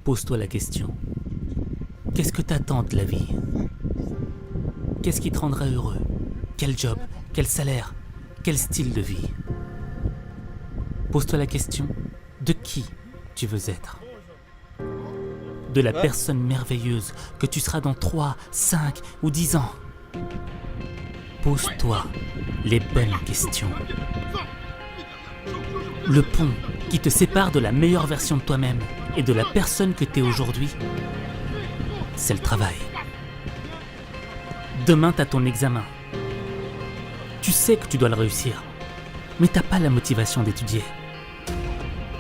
Pose-toi la question. Qu'est-ce que t'attends de la vie? Qu'est-ce qui te rendra heureux? Quel job? Quel salaire? Quel style de vie? Pose-toi la question de qui tu veux être. De la personne merveilleuse que tu seras dans 3, 5 ou 10 ans. Pose-toi les bonnes questions. Le pont qui te sépare de la meilleure version de toi-même et de la personne que t'es aujourd'hui, c'est le travail. Demain, t'as ton examen. Tu sais que tu dois le réussir, mais t'as pas la motivation d'étudier.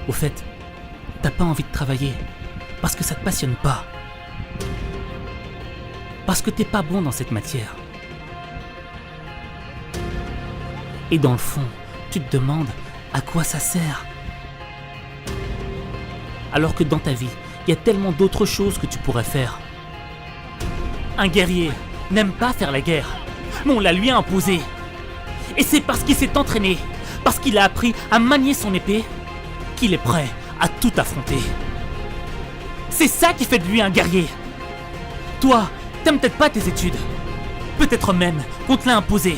Au fait, t'as pas envie de travailler parce que ça te passionne pas. Parce que t'es pas bon dans cette matière. Et dans le fond, tu te demandes à quoi ça sert. Alors que dans ta vie, il y a tellement d'autres choses que tu pourrais faire. Un guerrier n'aime pas faire la guerre, mais on la lui a imposée. Et c'est parce qu'il s'est entraîné, parce qu'il a appris à manier son épée, qu'il est prêt à tout affronter. C'est ça qui fait de lui un guerrier. Toi, t'aimes peut-être pas tes études. Peut-être même qu'on te l'a imposé.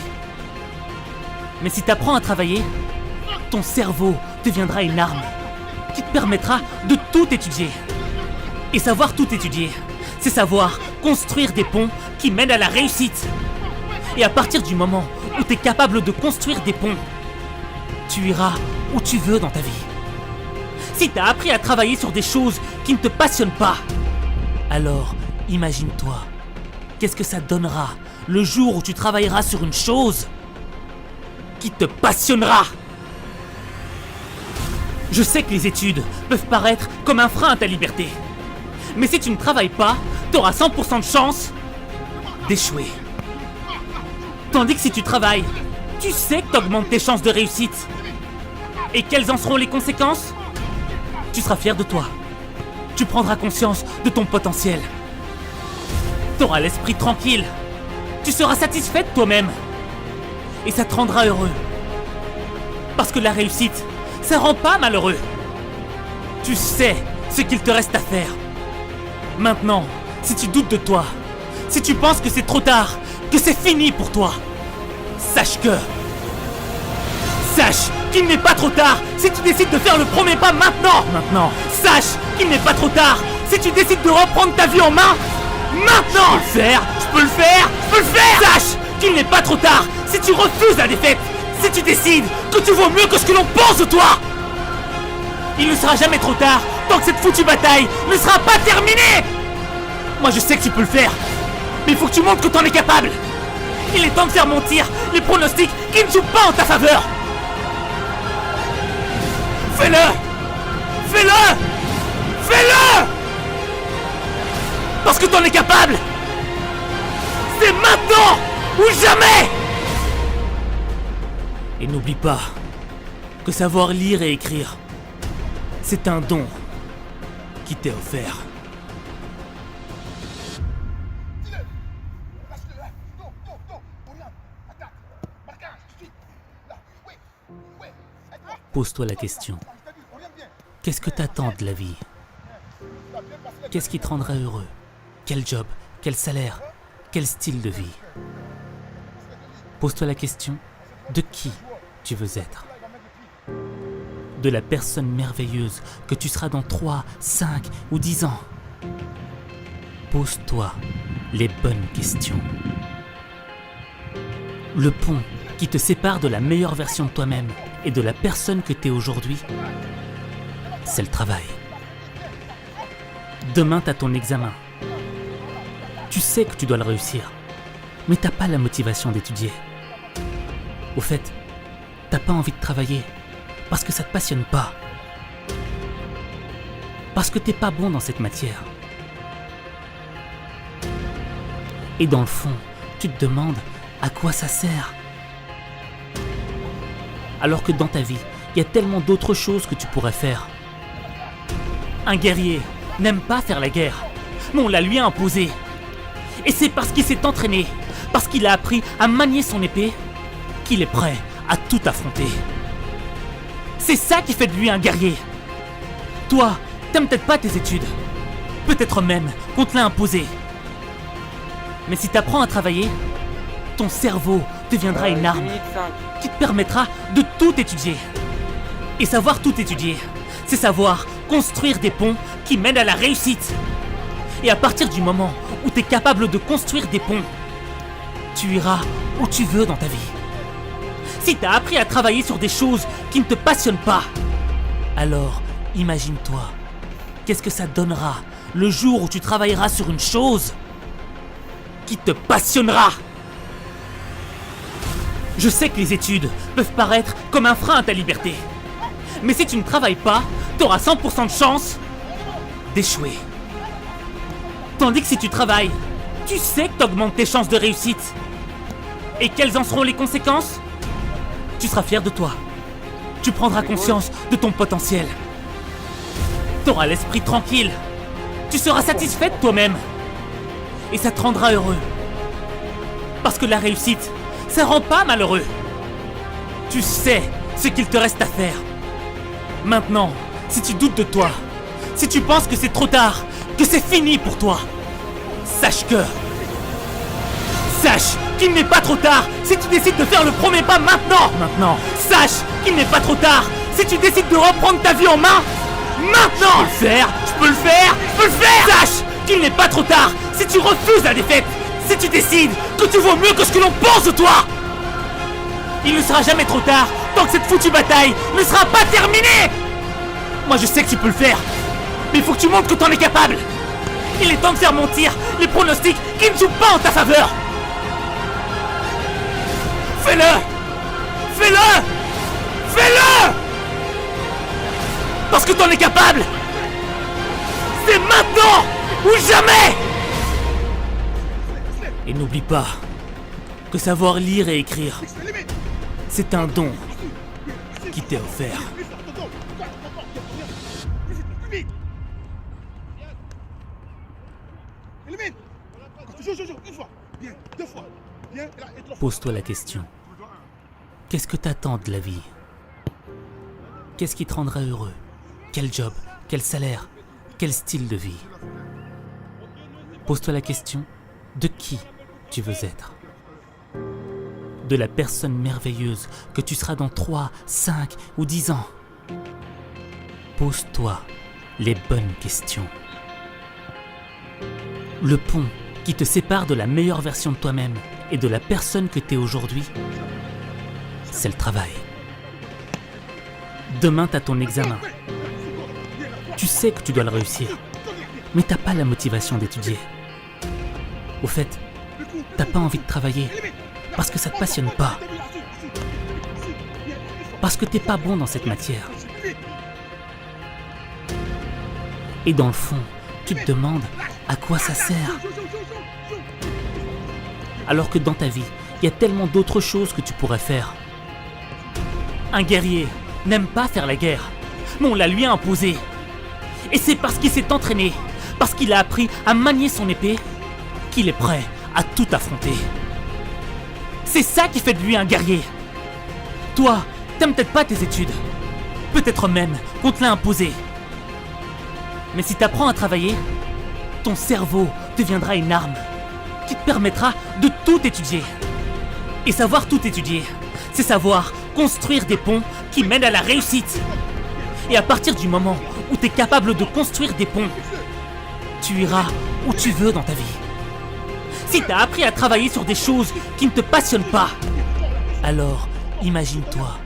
Mais si t'apprends à travailler, ton cerveau deviendra une arme qui te permettra de tout étudier. Et savoir tout étudier, c'est savoir construire des ponts qui mènent à la réussite. Et à partir du moment où tu es capable de construire des ponts, tu iras où tu veux dans ta vie. Si tu as appris à travailler sur des choses qui ne te passionnent pas, alors imagine-toi, qu'est-ce que ça donnera le jour où tu travailleras sur une chose qui te passionnera. Je sais que les études peuvent paraître comme un frein à ta liberté. Mais si tu ne travailles pas, tu auras 100% de chance d'échouer. Tandis que si tu travailles, tu sais que tu augmentes tes chances de réussite. Et quelles en seront les conséquences? Tu seras fier de toi. Tu prendras conscience de ton potentiel. Tu auras l'esprit tranquille. Tu seras satisfait de toi-même. Et ça te rendra heureux. Parce que la réussite, ça rend pas malheureux. Tu sais ce qu'il te reste à faire. Maintenant, si tu doutes de toi, si tu penses que c'est trop tard, que c'est fini pour toi, sache qu'il n'est pas trop tard si tu décides de faire le premier pas maintenant. Sache qu'il n'est pas trop tard si tu décides de reprendre ta vie en main maintenant. Je peux le faire. Sache qu'il n'est pas trop tard si tu refuses la défaite, si tu décides que tu vaux mieux que ce que l'on pense de toi. Il ne sera jamais trop tard tant que cette foutue bataille ne sera pas terminée. Moi je sais que tu peux le faire, mais il faut que tu montres que t'en es capable. Il est temps de faire mentir les pronostics qui ne jouent pas en ta faveur. Fais-le Parce que t'en es capable. C'est maintenant ou jamais. Et n'oublie pas que savoir lire et écrire, c'est un don qui t'est offert. Pose-toi la question. Qu'est-ce que t'attends de la vie? Qu'est-ce qui te rendra heureux? Quel job? Quel salaire? Quel style de vie? Pose-toi la question de qui tu veux être. De la personne merveilleuse que tu seras dans 3, 5 ou 10 ans. Pose-toi les bonnes questions. Le pont qui te sépare de la meilleure version de toi-même et de la personne que t'es aujourd'hui, c'est le travail. Demain, t'as ton examen. Tu sais que tu dois le réussir, mais t'as pas la motivation d'étudier. Au fait, t'as pas envie de travailler parce que ça te passionne pas. Parce que t'es pas bon dans cette matière. Et dans le fond, tu te demandes à quoi ça sert. Alors que dans ta vie, il y a tellement d'autres choses que tu pourrais faire. Un guerrier n'aime pas faire la guerre, mais on la lui a imposée. Et c'est parce qu'il s'est entraîné, parce qu'il a appris à manier son épée, qu'il est prêt à tout affronter. C'est ça qui fait de lui un guerrier. Toi, t'aimes peut-être pas tes études. Peut-être même qu'on te l'a imposé. Mais si t'apprends à travailler, ton cerveau deviendra une arme qui te permettra de tout étudier. Et savoir tout étudier, c'est savoir construire des ponts qui mènent à la réussite. Et à partir du moment où tu es capable de construire des ponts, tu iras où tu veux dans ta vie. Si tu as appris à travailler sur des choses qui ne te passionnent pas, alors imagine-toi, qu'est-ce que ça donnera le jour où tu travailleras sur une chose qui te passionnera. Je sais que les études peuvent paraître comme un frein à ta liberté. Mais si tu ne travailles pas, tu auras 100% de chance d'échouer. Tandis que si tu travailles, tu sais que tu augmentes tes chances de réussite. Et quelles en seront les conséquences? Tu seras fier de toi. Tu prendras conscience de ton potentiel. Tu auras l'esprit tranquille. Tu seras satisfait de toi-même. Et ça te rendra heureux. Parce que la réussite, ça rend pas malheureux. Tu sais ce qu'il te reste à faire. Maintenant, si tu doutes de toi, si tu penses que c'est trop tard, que c'est fini pour toi, sache qu'il n'est pas trop tard si tu décides de faire le premier pas maintenant. Sache qu'il n'est pas trop tard si tu décides de reprendre ta vie en main maintenant. Je peux le faire. Sache qu'il n'est pas trop tard si tu refuses la défaite, si tu décides que tu vaux mieux que ce que l'on pense de toi. Il ne sera jamais trop tard tant que cette foutue bataille ne sera pas terminée. Moi je sais que tu peux le faire, mais il faut que tu montres que t'en es capable. Il est temps de faire mentir les pronostics qui ne jouent pas en ta faveur. Fais-le. Parce que t'en es capable. C'est maintenant ou jamais. Et n'oublie pas que savoir lire et écrire, c'est un don qui t'est offert. Pose-toi la question. Qu'est-ce que t'attends de la vie? Qu'est-ce qui te rendra heureux? Quel job? Quel salaire? Quel style de vie? Pose-toi la question de qui tu veux être. De la personne merveilleuse que tu seras dans 3, 5 ou 10 ans. Pose-toi les bonnes questions. Le pont qui te sépare de la meilleure version de toi-même et de la personne que tu es aujourd'hui, c'est le travail. Demain, tu as ton examen. Tu sais que tu dois le réussir, mais t'as pas la motivation d'étudier. Au fait, t'as pas envie de travailler parce que ça te passionne pas. Parce que t'es pas bon dans cette matière. Et dans le fond, tu te demandes à quoi ça sert. Alors que dans ta vie, il y a tellement d'autres choses que tu pourrais faire. Un guerrier n'aime pas faire la guerre, mais on la lui a imposée. Et c'est parce qu'il s'est entraîné, parce qu'il a appris à manier son épée, qu'il est prêt à tout affronter. C'est ça qui fait de lui un guerrier. Toi, t'aimes peut-être pas tes études. Peut-être même qu'on te l'a imposé. Mais si t'apprends à travailler, ton cerveau deviendra une arme qui te permettra de tout étudier. Et savoir tout étudier, c'est savoir construire des ponts qui mènent à la réussite. Et à partir du moment où tu es capable de construire des ponts, tu iras où tu veux dans ta vie. Si tu as appris à travailler sur des choses qui ne te passionnent pas, alors imagine-toi,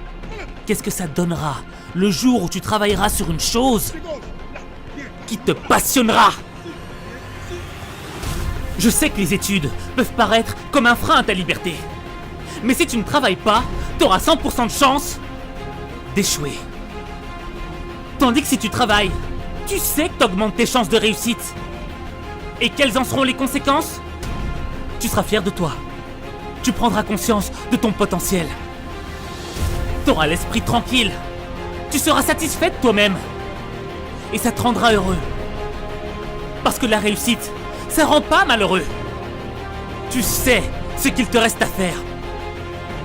qu'est-ce que ça donnera le jour où tu travailleras sur une chose qui te passionnera. Je sais que les études peuvent paraître comme un frein à ta liberté. Mais si tu ne travailles pas, tu auras 100% de chance d'échouer. Tandis que si tu travailles, tu sais que tu augmentes tes chances de réussite. Et quelles en seront les conséquences? Tu seras fier de toi. Tu prendras conscience de ton potentiel. Tu auras l'esprit tranquille. Tu seras satisfait de toi-même. Et ça te rendra heureux. Parce que la réussite, ça rend pas malheureux. Tu sais ce qu'il te reste à faire.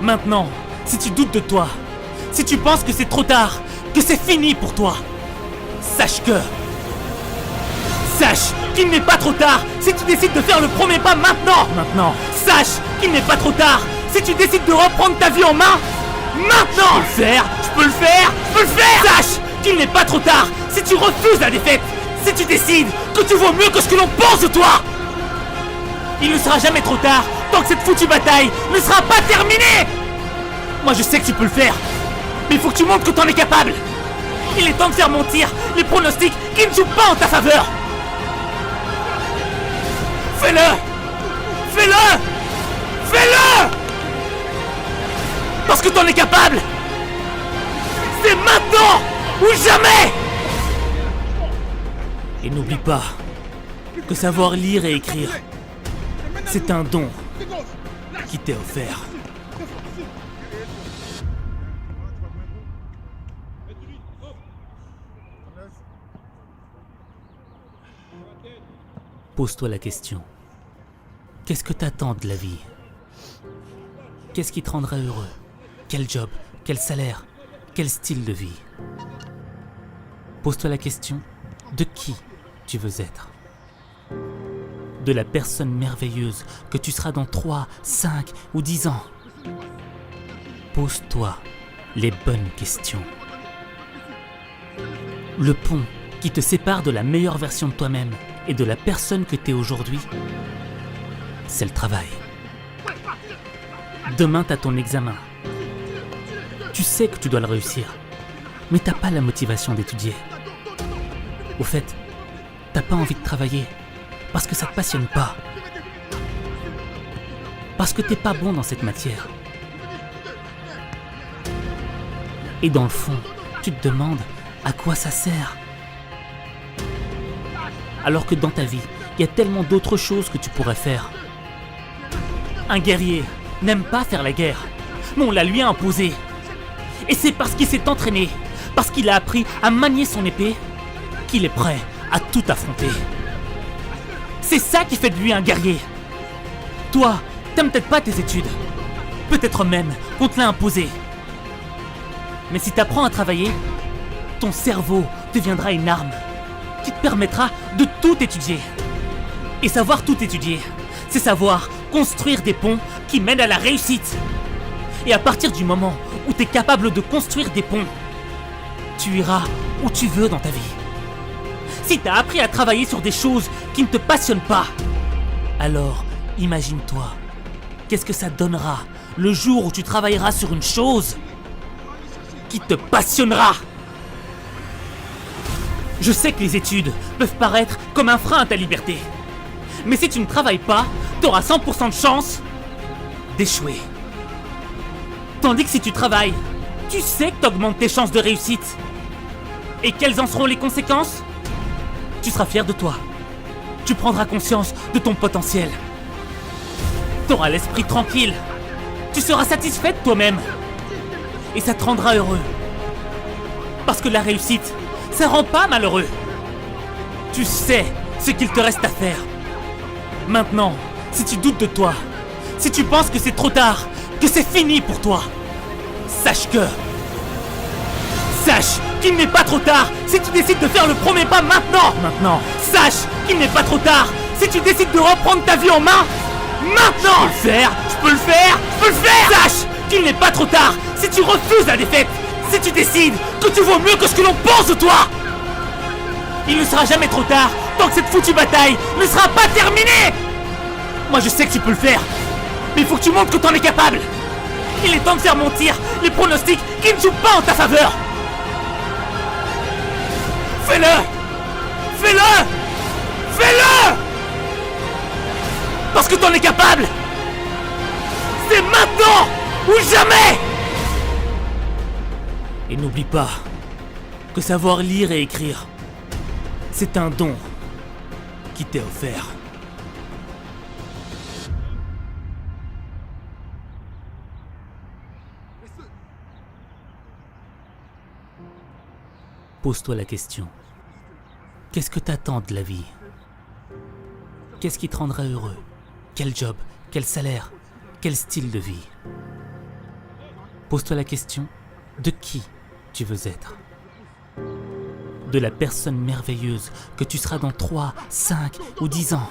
Maintenant, si tu doutes de toi, si tu penses que c'est trop tard, que c'est fini pour toi, sache Sache qu'il n'est pas trop tard si tu décides de faire le premier pas maintenant. Maintenant. Sache qu'il n'est pas trop tard si tu décides de reprendre ta vie en main. Maintenant. Je peux le faire. Sache qu'il n'est pas trop tard si tu refuses la défaite. Si tu décides que tu vaux mieux que ce que l'on pense de toi. Il ne sera jamais trop tard tant que cette foutue bataille ne sera pas terminée. Moi je sais que tu peux le faire, mais il faut que tu montres que t'en es capable. Il est temps de faire mentir les pronostics qui ne jouent pas en ta faveur. Fais-le. Parce que t'en es capable. C'est maintenant ou jamais. Et n'oublie pas que savoir lire et écrire, c'est un don qui t'est offert. Pose-toi la question. Qu'est-ce que t'attends de la vie? Qu'est-ce qui te rendra heureux? Quel job? Quel salaire? Quel style de vie? Pose-toi la question de qui tu veux être. De la personne merveilleuse que tu seras dans 3, 5 ou 10 ans. Pose-toi les bonnes questions. Le pont qui te sépare de la meilleure version de toi-même et de la personne que tu es aujourd'hui, c'est le travail. Demain, t'as ton examen. Tu sais que tu dois le réussir, mais t'as pas la motivation d'étudier. Au fait, t'as pas envie de travailler parce que ça te passionne pas. Parce que t'es pas bon dans cette matière. Et dans le fond, tu te demandes à quoi ça sert. Alors que dans ta vie, il y a tellement d'autres choses que tu pourrais faire. Un guerrier n'aime pas faire la guerre, mais on la lui a imposée. Et c'est parce qu'il s'est entraîné, parce qu'il a appris à manier son épée, qu'il est prêt à tout affronter. C'est ça qui fait de lui un guerrier. Toi, t'aimes peut-être pas tes études. Peut-être même qu'on te l'a imposé. Mais si t'apprends à travailler, ton cerveau deviendra une arme qui te permettra de tout étudier. Et savoir tout étudier, c'est savoir construire des ponts qui mènent à la réussite. Et à partir du moment où tu es capable de construire des ponts, tu iras où tu veux dans ta vie. Si tu as appris à travailler sur des choses qui ne te passionnent pas, alors imagine-toi, qu'est-ce que ça donnera le jour où tu travailleras sur une chose qui te passionnera. Je sais que les études peuvent paraître comme un frein à ta liberté. Mais si tu ne travailles pas, tu auras 100% de chance d'échouer. Tandis que si tu travailles, tu sais que tu augmentes tes chances de réussite. Et quelles en seront les conséquences? Tu seras fier de toi. Tu prendras conscience de ton potentiel. Tu auras l'esprit tranquille. Tu seras satisfait de toi-même. Et ça te rendra heureux. Parce que la réussite, ça rend pas malheureux. Tu sais ce qu'il te reste à faire. Maintenant, si tu doutes de toi, si tu penses que c'est trop tard, que c'est fini pour toi, sache qu'il n'est pas trop tard si tu décides de faire le premier pas maintenant. Sache qu'il n'est pas trop tard si tu décides de reprendre ta vie en main. Maintenant. Je peux le faire. Sache qu'il n'est pas trop tard si tu refuses la défaite. Si tu décides que tu vaux mieux que ce que l'on pense de toi. Il ne sera jamais trop tard tant que cette foutue bataille ne sera pas terminée. Moi je sais que tu peux le faire, mais il faut que tu montres que t'en es capable. Il est temps de faire mentir les pronostics qui ne jouent pas en ta faveur. Fais-le. Parce que t'en es capable. C'est maintenant ou jamais. Et n'oublie pas que savoir lire et écrire, c'est un don qui t'est offert. Pose-toi la question. Qu'est-ce que t'attends de la vie? Qu'est-ce qui te rendra heureux? Quel job? Quel salaire? Quel style de vie? Pose-toi la question de qui tu veux être. de la personne merveilleuse que tu seras dans 3, 5 ou 10 ans.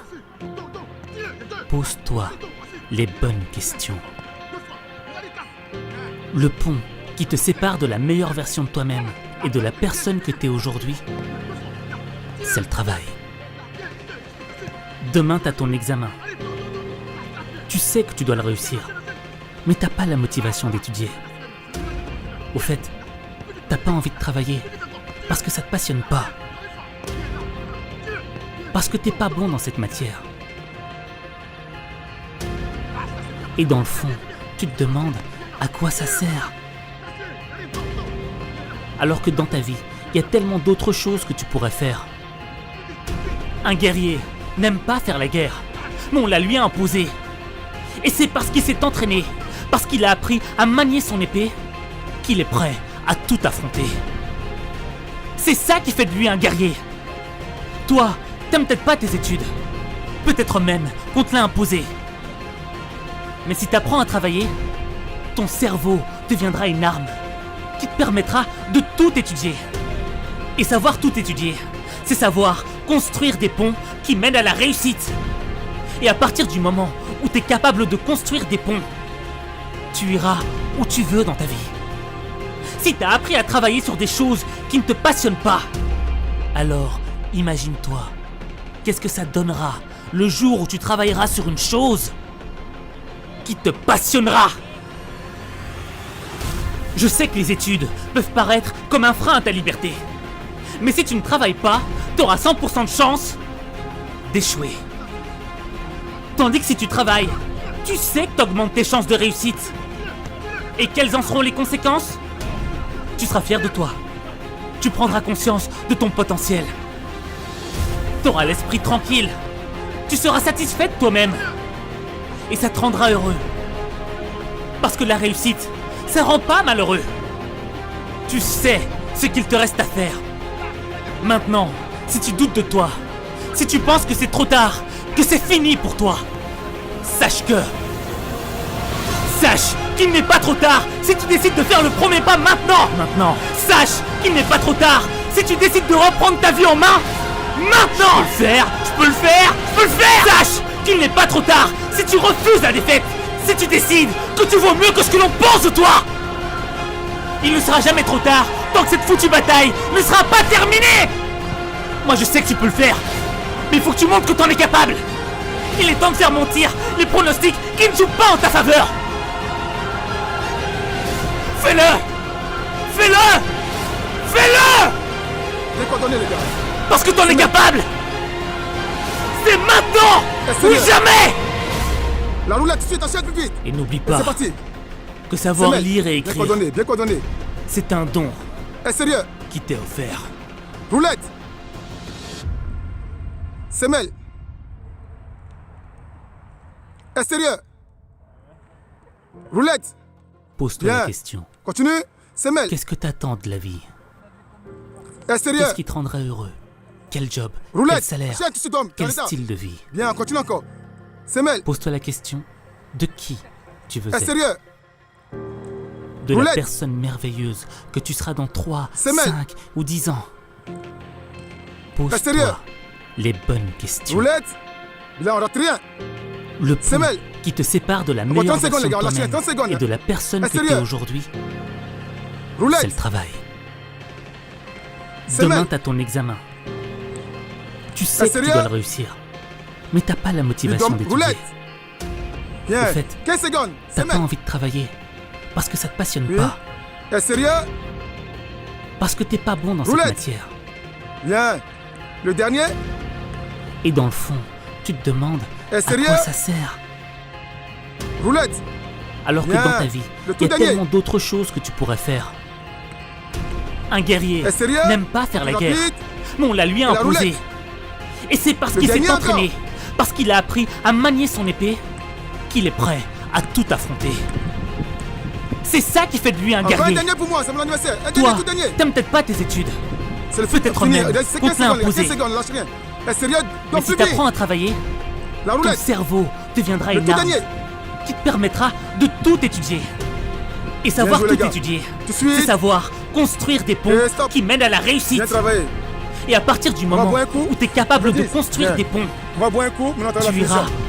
Pose-toi les bonnes questions. Le pont qui te sépare de la meilleure version de toi-même et de la personne que tu es aujourd'hui, c'est le travail. Demain, tu as ton examen. Tu sais que tu dois le réussir, mais t'as pas la motivation d'étudier. Au fait, t'as pas envie de travailler parce que ça te passionne pas. Parce que t'es pas bon dans cette matière. Et dans le fond, tu te demandes à quoi ça sert. Alors que dans ta vie, il y a tellement d'autres choses que tu pourrais faire. Un guerrier n'aime pas faire la guerre, mais on la lui a imposée. Et c'est parce qu'il s'est entraîné, parce qu'il a appris à manier son épée, qu'il est prêt à tout affronter. C'est ça qui fait de lui un guerrier. Toi, t'aimes peut-être pas tes études. Peut-être même qu'on te l'a imposé. Mais si t'apprends à travailler, ton cerveau deviendra une arme qui te permettra de tout étudier. Et savoir tout étudier, c'est savoir construire des ponts qui mènent à la réussite. Et à partir du moment où tu es capable de construire des ponts, tu iras où tu veux dans ta vie. Si tu as appris à travailler sur des choses qui ne te passionnent pas, alors imagine-toi, qu'est-ce que ça donnera le jour où tu travailleras sur une chose qui te passionnera. Je sais que les études peuvent paraître comme un frein à ta liberté, mais si tu ne travailles pas, tu auras 100% de chance d'échouer. Tandis que si tu travailles, tu sais que tu augmentes tes chances de réussite. Et quelles en seront les conséquences? Tu seras fier de toi. Tu prendras conscience de ton potentiel. Tu auras l'esprit tranquille. Tu seras satisfait de toi-même. Et ça te rendra heureux. Parce que la réussite, ça rend pas malheureux. Tu sais ce qu'il te reste à faire. Maintenant, si tu doutes de toi, si tu penses que c'est trop tard, que c'est fini pour toi, sache qu'il n'est pas trop tard si tu décides de faire le premier pas maintenant. Sache qu'il n'est pas trop tard si tu décides de reprendre ta vie en main maintenant. Je peux le faire. Sache qu'il n'est pas trop tard si tu refuses la défaite, si tu décides que tu vaux mieux que ce que l'on pense de toi. Il ne sera jamais trop tard tant que cette foutue bataille ne sera pas terminée. Moi je sais que tu peux le faire, mais il faut que tu montres que t'en es capable. Il est temps de faire mentir les pronostics qui ne jouent pas en ta faveur. Fais-le. Décoordonné, les gars. Parce que t'en es capable. C'est maintenant ou jamais. La roulette, suite, enchaîne plus vite. Et n'oublie C'est pas parti. que savoir Semel, lire et écrire, bien coordonné. c'est un don Sérieux. qui t'est offert. Roulette. Semel. Sérieux. Roulette. Pose-toi Bien. la question. Continue. Semel. Qu'est-ce que t'attends de la vie? Sérieux. Qu'est-ce qui te rendra heureux? Quel job? Quel Roulette. salaire? Chien qui se donne. Quel Dans l'état. style de vie? Bien, continue encore. Semel. Pose-toi la question de qui tu veux être. Sérieux. De la Roulette. personne merveilleuse que tu seras dans 3, Semel. 5 ou 10 ans. Sérieux. Pose-toi les bonnes questions. Roulette. Là, on rate rien. Le pont Semel. qui te sépare de la meilleure 30 secondes, version les gars, de lâchez, toi-même 30 secondes. et de la personne que Sérieux. tu es aujourd'hui, c'est Roulette. le travail. Semel. Demain, t'as ton examen. Tu sais que tu Sérieux. dois le réussir, mais t'as pas la motivation d'étudier. Roulette. Bien. Au fait, 15 secondes. T'as pas Semel. envie de travailler parce que ça te passionne Oui. pas, Sérieux. parce que t'es pas bon dans Roulette. cette matière. Bien. Le dernier. Et dans le fond, tu te demandes à Sérieux. quoi ça sert. Roulette. Alors que Bien. dans ta vie, Le il tout y a dernier. tellement d'autres choses que tu pourrais faire. Un guerrier Sérieux. n'aime pas faire la guerre, Rapide. mais on la lui a Et la imposée. roulette. Et c'est parce Le qu'il s'est dernier entraîné, parce qu'il a appris à manier son épée, qu'il est prêt à tout affronter. C'est ça qui fait de lui un Encore un guerrier. dernier pour moi, c'est mon anniversaire. Un Toi, dernier, tout dernier. t'aimes peut-être pas tes études, C'est le peut-être fini. même C'est qu'on 15 te l'a secondes, les gars, imposé. 15 secondes, lâche rien. Sérieux. mais Donc si plus vite. t'apprends à travailler, La ton roulette. cerveau deviendra Le une tout arme dernier. qui te permettra de tout étudier. Et savoir joué, les tout gars. étudier, Tout de suite. c'est savoir construire des ponts Et stop. qui mènent à la réussite. Bien travaillé. Et à partir du moment boire un coup. où tu es capable de Dis, construire viens. des ponts, On va boire un coup, maintenant t'as la tu verras finition.